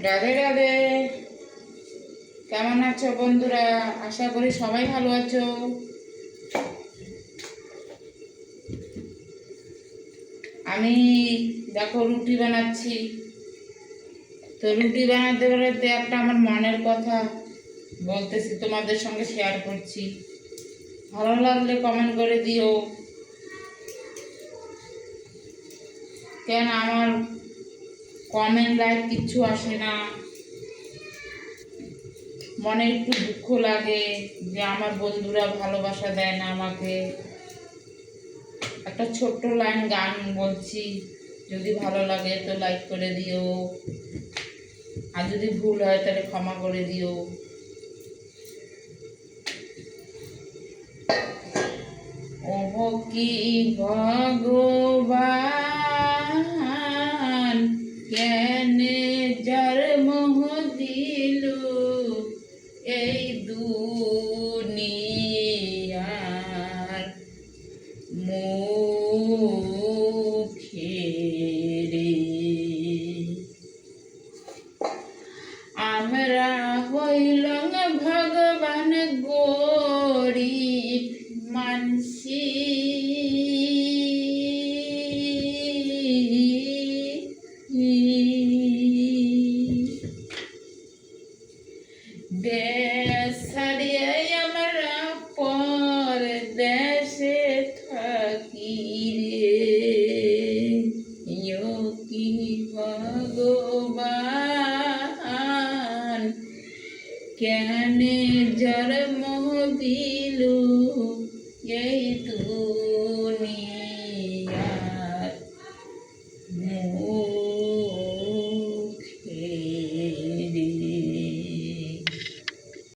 রাধে রাধে। কেমন আছো বন্ধুরা? আশা করি সবাই ভালো আছো। আমি দেখো রুটি বানাচ্ছি। তো রুটি বানাতে বানাতে একটা আমার মনের কথা বলতেছি, তোমাদের সঙ্গে শেয়ার করছি। ভালো লাগলে কমেন্ট করে দিও। কেন আমার কমেন্ট লাইক কিচ্ছু আসে না, মনে একটু দুঃখ লাগে যে আমার বন্ধুরা ভালোবাসা দেয় না আমাকে। একটা ছোট্ট লাইন গান বলছি, যদি ভালো লাগে তো লাইক করে দিও, আর যদি ভুল হয় তাহলে ক্ষমা করে দিও। ওহো কি ভগবান, কেনে যার মোহ দিল এই দুনিয়ার মুখে রে। আমরা হইলং ভগবান গরিব মানসি, দেশ ছাড়িয়ে আমরা পর দেশে থাকি রে। কি ভগবান, কেনে যার